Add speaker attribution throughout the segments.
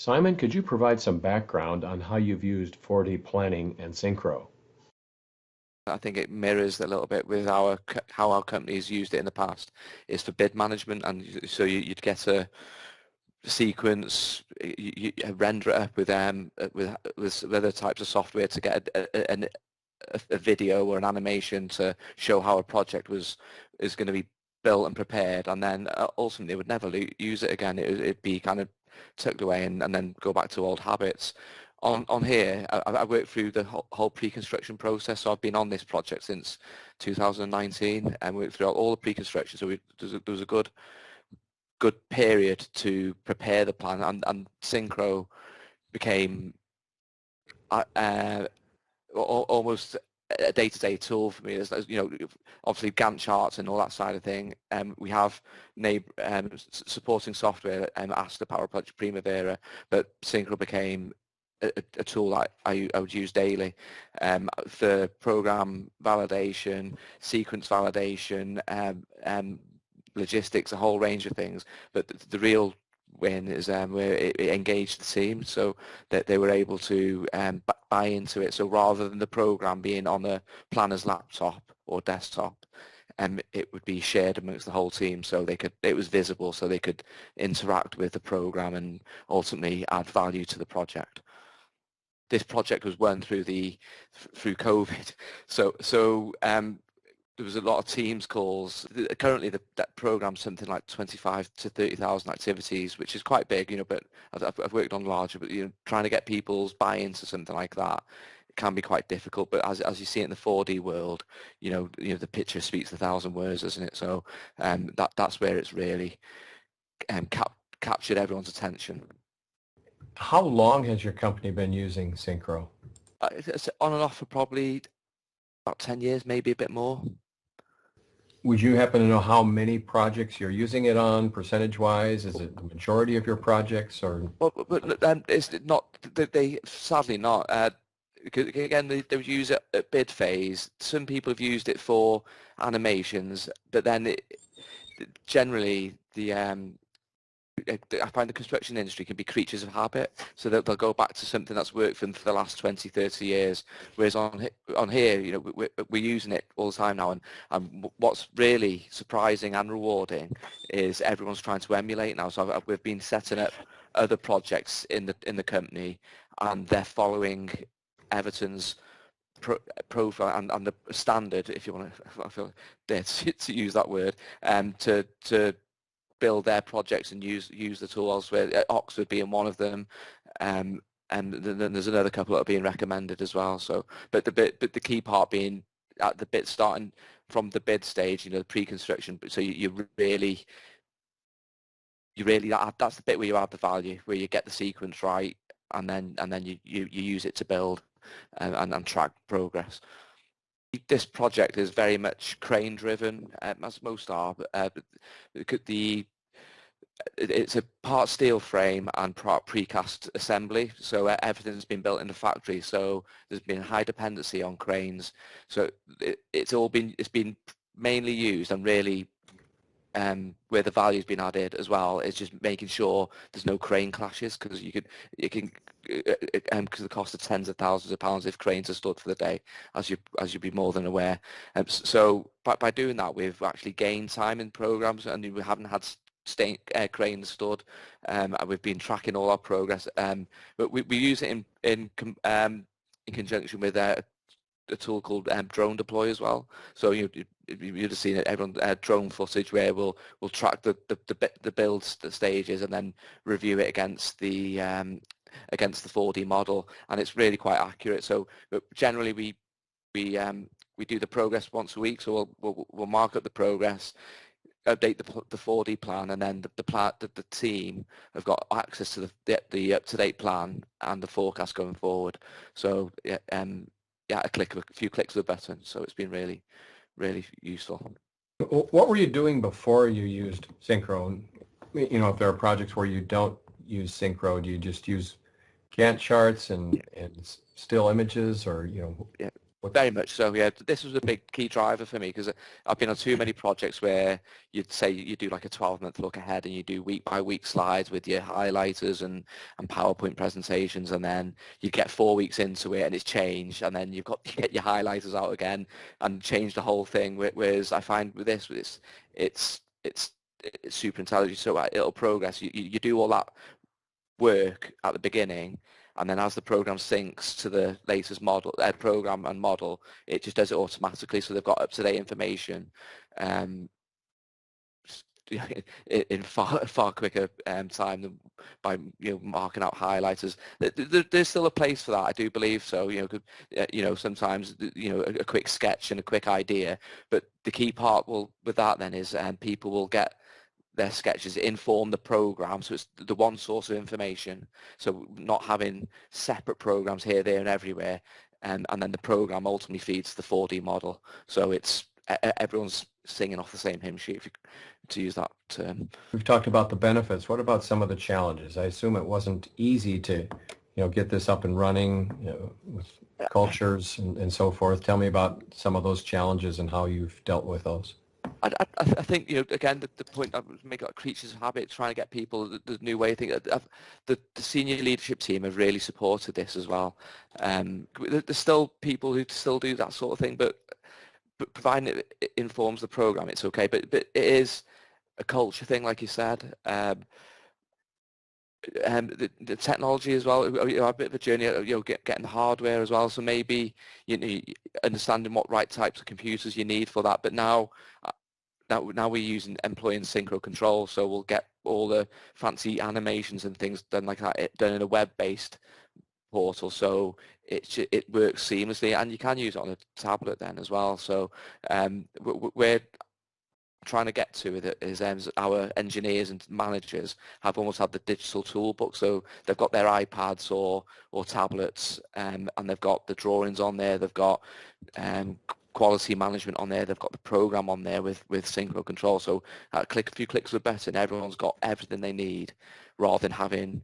Speaker 1: Simon, could you provide some background on how you've used 4D planning and Synchro?
Speaker 2: I think it mirrors a little bit with how our company's used it in the past. It's for bid management, and so you'd get a sequence, you render it up with other types of software to get a video or an animation to show how a project is going to be built and prepared, and then ultimately they would never use it again. It'd be kind of tucked away and then go back to old habits. On here, I worked through the whole pre-construction process, so I've been on this project since 2019 and worked throughout all the pre-construction, so there was a good period to prepare the plan, and Synchro became almost a day-to-day tool for me. As you know, obviously Gantt charts and all that side of thing. We have supporting software Asta, Power Project Primavera, but Synchro became a tool that I would use daily for program validation, sequence validation, logistics, a whole range of things. But the real win is where it engaged the team, so that they were able to buy into it. So rather than the program being on a planner's laptop or desktop, it would be shared amongst the whole team, so it was visible, so they could interact with the program and ultimately add value to the project. This project was won through COVID, so there was a lot of Teams calls. Currently, that program's something like 25 to 30,000 activities, which is quite big, but I've worked on larger. But trying to get people's buy-in to something like that, it can be quite difficult. But as you see it in the 4D world, the picture speaks 1,000 words, doesn't it? So that's where it's really captured everyone's attention.
Speaker 1: How long has your company been using Synchro?
Speaker 2: It's on and off for probably about 10 years, maybe a bit more.
Speaker 1: Would you happen to know how many projects you're using it on, percentage-wise? Is it the majority of your projects, or?
Speaker 2: Well, it's not. They sadly not. Because again, they would use it at bid phase. Some people have used it for animations, but then generally I find the construction industry can be creatures of habit, so they'll go back to something that's worked for them for the last 20, 30 years, whereas on here, we're using it all the time now, and what's really surprising and rewarding is everyone's trying to emulate now. So we've been setting up other projects in the company, and they're following Everton's profile and the standard, if you want to, I feel dare to use that word, to build their projects and use the tool elsewhere, Oxford being one of them, and then there's another couple that are being recommended as well. So, but the key part being at the bit starting from the bid stage, the pre-construction. So you really that's the bit where you add the value, where you get the sequence right, and then you use it to build and track progress. This project is very much crane driven, as most are, but it's a part steel frame and part precast assembly, so everything's been built in the factory, so there's been high dependency on cranes. So it's been mainly used, and really where the value's been added as well is just making sure there's no crane clashes, because you can because the cost of tens of thousands of pounds if cranes are stood for the day, as you'd be more than aware. So by doing that, we've actually gained time in programs, and we haven't had cranes stood, and we've been tracking all our progress. But we use it in conjunction with a tool called Drone Deploy as well. So you'd have seen it, everyone drone footage where we'll track the build stages and then review it against the 4D model, and it's really quite accurate. So generally we do the progress once a week, so we'll mark up the progress, update the 4D plan, and then the team have got access to the up-to-date plan and the forecast going forward. So a few clicks of the button. So it's been really, really useful.
Speaker 1: What were you doing before you used Synchro? If there are projects where you don't use Synchro, do you just use Gantt charts and still images, or?
Speaker 2: Yeah. Very much so, yeah. This was a big key driver for me because I've been on too many projects where you'd say you do like a 12-month look ahead and you do week-by-week slides with your highlighters and PowerPoint presentations, and then you get 4 weeks into it and it's changed, and then you've got to get your highlighters out again and change the whole thing. Whereas I find with this, it's super intelligent, so it'll progress. You do all that work at the beginning, and then as the program syncs to the latest model, program and model, it just does it automatically. So they've got up-to-date information um, in far quicker time than by marking out highlighters. There's still a place for that, I do believe. So sometimes a quick sketch and a quick idea, but the key part with that then is people will get their sketches inform the program, so it's the one source of information, so not having separate programs here, there and everywhere, and then the program ultimately feeds the 4D model, so it's everyone's singing off the same hymn sheet, if you, to use that term.
Speaker 1: We've talked about the benefits. What about some of the challenges? I assume it wasn't easy to get this up and running with cultures and so forth. Tell me about some of those challenges and how you've dealt with those.
Speaker 2: I think, again, the point I was making, like creatures of habit, trying to get people the new way of thinking. The senior leadership team have really supported this as well. There's still people who still do that sort of thing, but providing it informs the program, it's okay. But it is a culture thing, like you said. The technology as well, a bit of a journey, getting the hardware as well. So maybe understanding what right types of computers you need for that. But now we're using employee and synchro control, so we'll get all the fancy animations and things done like that done in a web-based portal, so it works seamlessly, and you can use it on a tablet then as well. So we're trying to get to it is our engineers and managers have almost had the digital toolbook, so they've got their iPads or tablets, and they've got the drawings on there, they've got quality management on there, they've got the program on there with synchro control, so a few clicks of a button, everyone's got everything they need, rather than having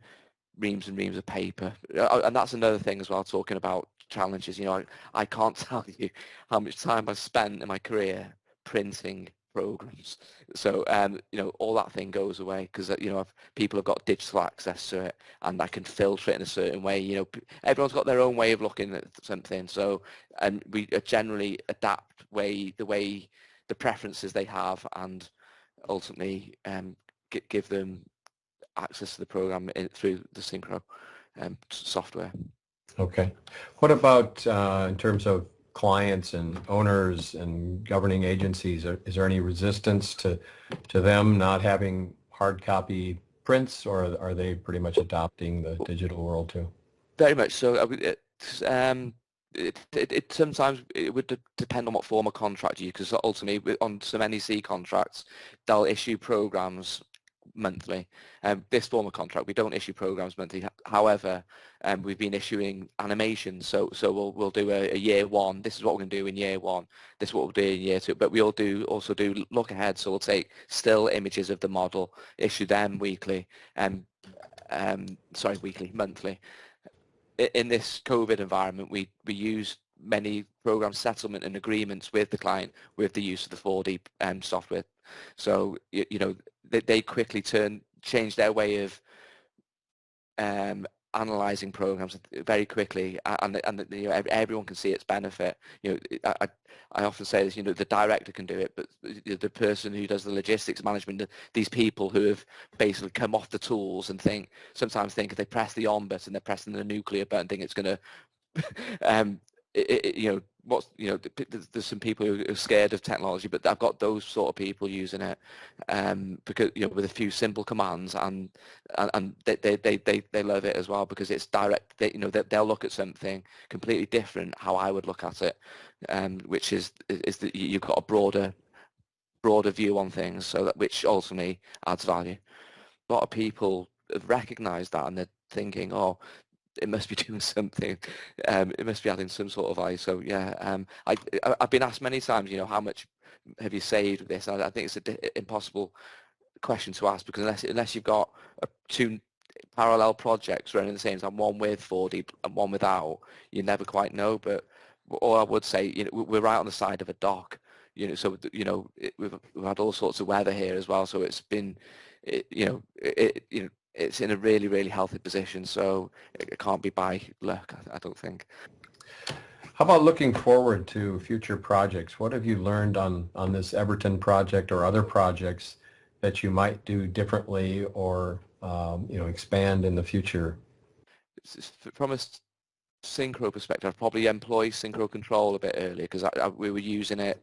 Speaker 2: reams and reams of paper. And that's another thing as well, talking about challenges. I can't tell you how much time I've spent in my career printing programs, so all that thing goes away because people have got digital access to it, and I can filter it in a certain way. Everyone's got their own way of looking at something, so we generally adapt the preferences they have, and ultimately give them access to the program through the Synchro software.
Speaker 1: Okay. What about in terms of clients and owners and governing agencies? Is there any resistance to them not having hard copy prints, or are they pretty much adopting the digital world too?
Speaker 2: Very much so. It sometimes it would depend on what form of contract you use, because ultimately on some NEC contracts they'll issue programs monthly. This form of contract, we don't issue programs monthly. However, we've been issuing animations, so we'll do a year one. This is what we're going to do in year one. This is what we'll do in year two. But we also do look ahead. So we'll take still images of the model, issue them weekly, monthly. In this COVID environment, we use many program settlement and agreements with the client with the use of the 4D software. So they quickly change their way of analyzing programs very quickly, and everyone can see its benefit. I often say this, the director can do it, but the person who does the logistics management, these people who have basically come off the tools and sometimes think if they press the on button, they're pressing the nuclear button, think it's going to there's some people who are scared of technology, but I've got those sort of people using it because with a few simple commands, and they love it as well because it's direct. They'll look at something completely different how I would look at it, which is that you've got a broader view on things, which ultimately adds value. A lot of people have recognised that, and they're thinking, oh, it must be doing something. It must be adding some sort of value. So yeah, I've been asked many times, how much have you saved with this? And I think it's an impossible question to ask, because unless you've got two parallel projects running at the same time, one with 4D and one without, you never quite know. But all I would say, we're right on the side of a dock, so we've had all sorts of weather here as well, so it's been, it's in a really, really healthy position, so it can't be by luck, I don't think.
Speaker 1: How about looking forward to future projects? What have you learned on this Everton project or other projects that you might do differently or expand in the future?
Speaker 2: From a synchro perspective, I'd probably employ synchro control a bit earlier because we were using it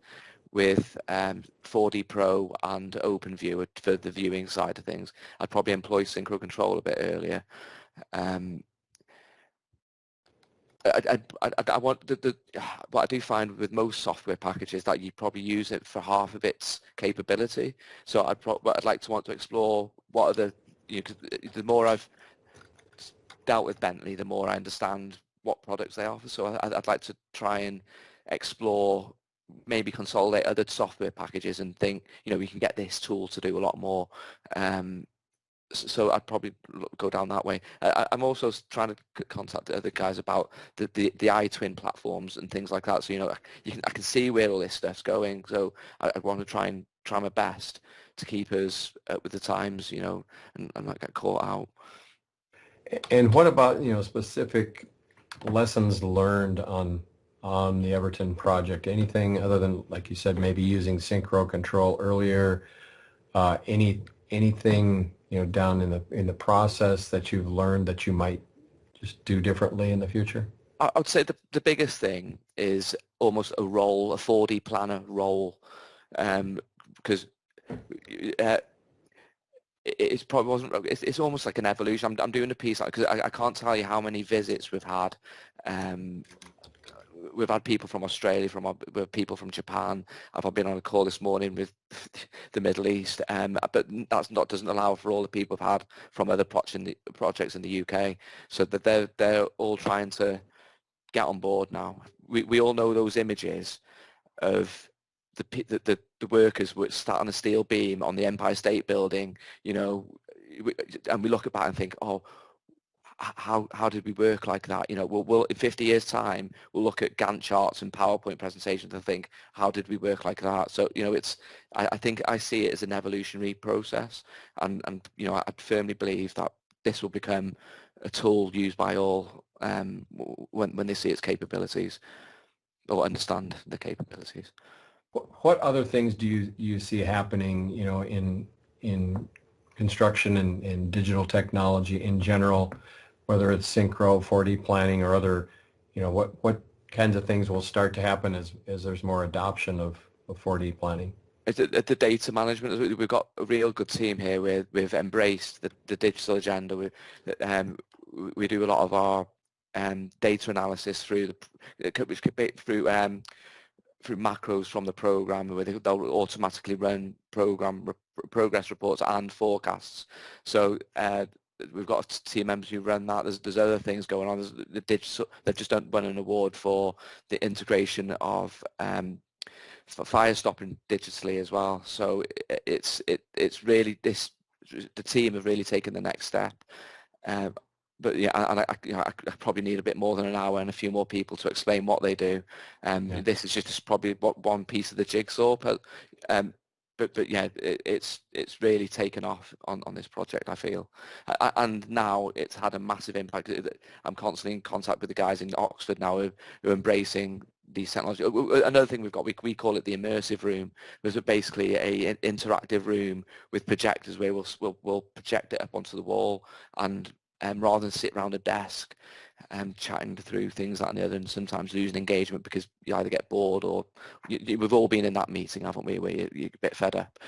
Speaker 2: with 4D Pro and OpenView for the viewing side of things. I'd probably employ synchro control a bit earlier. I want what I do find with most software packages that you probably use it for half of its capability. So I'd like to want to explore what are the more I've dealt with Bentley, the more I understand what products they offer. So I'd like to try and explore, maybe consolidate other software packages and think, we can get this tool to do a lot more. So I'd probably go down that way. I'm also trying to contact the other guys about the iTwin platforms and things like that. So I can see where all this stuff's going. So I want to try my best to keep us up with the times, and not get caught out.
Speaker 1: And what about specific lessons learned on the Everton project? Anything other than, like you said, maybe using synchro control earlier? Anything down in the process that you've learned that you might just do differently in the future?
Speaker 2: I would say the biggest thing is almost a role, a 4D planner role, because it's probably wasn't. It's almost like an evolution. I'm doing a piece because I can't tell you how many visits we've had. We've had people from Australia, people from Japan. I've been on a call this morning with the Middle East, but doesn't allow for all the people I've had from other projects in the UK. So that they're all trying to get on board now. We all know those images of the workers were sat on a steel beam on the Empire State Building, and we look at that and think, oh, how did we work like that? We'll in 50 years time, we'll look at Gantt charts and PowerPoint presentations and think, how did we work like that? So, I think I see it as an evolutionary process, and I firmly believe that this will become a tool used by all when they see its capabilities or understand the capabilities.
Speaker 1: What other things do you see happening, in construction and digital technology in general, whether it's synchro, 4D planning, or other, what kinds of things will start to happen as there's more adoption of 4D planning?
Speaker 2: The data management, we've got a real good team here. We've embraced the digital agenda. We do a lot of our data analysis through macros from the program, where they'll automatically run progress reports and forecasts. So we've got team members who run that. There's other things going on. There's the digital. They've just won an award for the integration of for fire stopping digitally as well. So it's really the team have really taken the next step. But yeah, and I probably need a bit more than an hour and a few more people to explain what they do. Yeah. This is just probably one piece of the jigsaw, but yeah, it's really taken off on this project, I feel, and now it's had a massive impact. I'm constantly in contact with the guys in Oxford now who are embracing these technologies. Another thing we've got, we call it the immersive room, which is basically an interactive room with projectors where we'll project it up onto the wall, and rather than sit around a desk chatting through things like the other, and sometimes losing engagement because you either get bored or we've all been in that meeting, haven't we, where you're a bit fed up.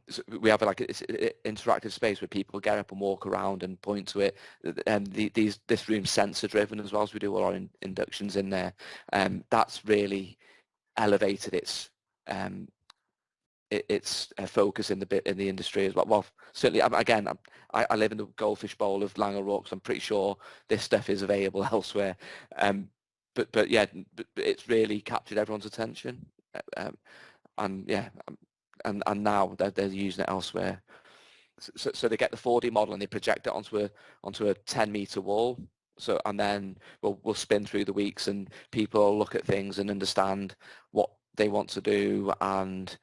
Speaker 2: So we have like an interactive space where people get up and walk around and point to it. This room's sensor driven as well, so we do all our inductions in there. That's really elevated its focus in the industry as well. Well, certainly, again, I live in the goldfish bowl of Laing O'Rourke, so I'm pretty sure this stuff is available elsewhere. But yeah, it's really captured everyone's attention, and yeah, and now they're using it elsewhere. So they get the 4D model and they project it onto a 10-meter wall, So, and then we'll spin through the weeks, and people will look at things and understand what they want to do, and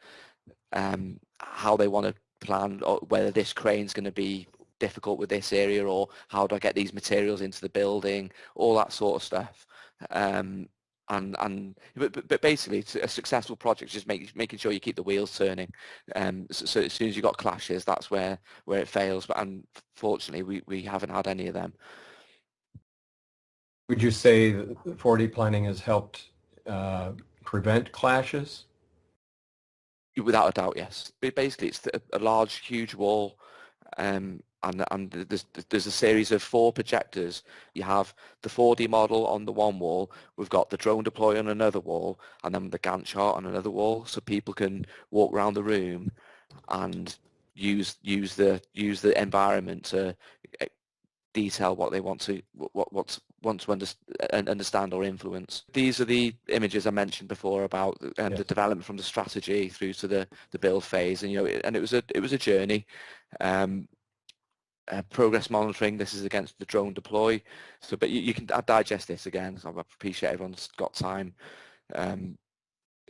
Speaker 2: how they want to plan, or whether this crane's going to be difficult with this area, or how do I get these materials into the building, all that sort of stuff. But basically, it's a successful project is just making sure you keep the wheels turning. So as soon as you've got clashes, that's where it fails. But unfortunately, we haven't had any of them.
Speaker 1: Would you say that 4D planning has helped prevent clashes?
Speaker 2: Without a doubt, yes. Basically, it's a large, huge wall, and there's a series of 4 projectors. You have the 4D model on the one wall, we've got the drone deploy on another wall, and then the Gantt chart on another wall, so people can walk around the room and use the environment to detail what they want to understand or influence. These are the images I mentioned before about
Speaker 1: Yes.
Speaker 2: the development from the strategy through to the build phase, and it was a journey. Progress monitoring, this is against the drone deploy, so but you can digest this again, so I appreciate everyone's got time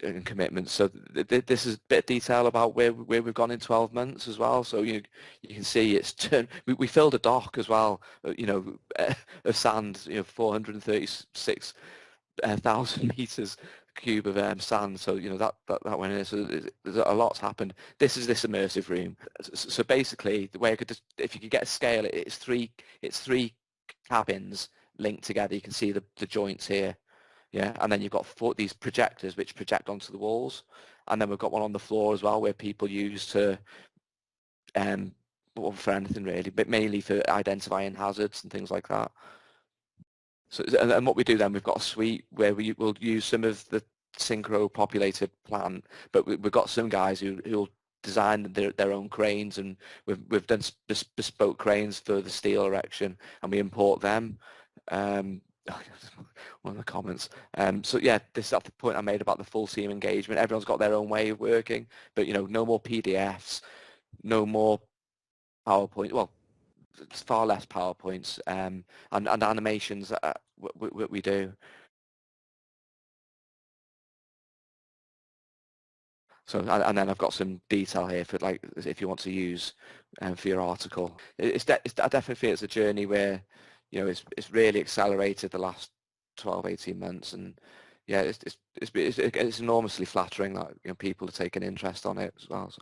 Speaker 2: and commitment. So this is a bit of detail about where we've gone in 12 months as well. So you can see it's turned. We filled a dock as well, of sand, 436,000 meters cube of sand. So that went in. So there's a lot's happened. This is this immersive room. So basically, the way I could just, if you could get a scale, it's three cabins linked together. You can see the joints here. Yeah, and then you've got these projectors which project onto the walls, and then we've got one on the floor as well where people use to, well, for anything really, but mainly for identifying hazards and things like that. So, and what we do then, we've got a suite where we will use some of the SYNCHRO populated plan, but we've got some guys who'll design their own cranes, and we've done bespoke cranes for the steel erection, and we import them. One of the comments. So yeah, this is the point I made about the full team engagement. Everyone's got their own way of working, but no more PDFs, no more PowerPoint. Well, it's far less PowerPoints, and animations that we do. So, and then I've got some detail here for, like, if you want to use for your article. I definitely feel it's a journey where, it's really accelerated the last 12, 18 months, and yeah, it's enormously flattering that people are taking interest on it as well. So.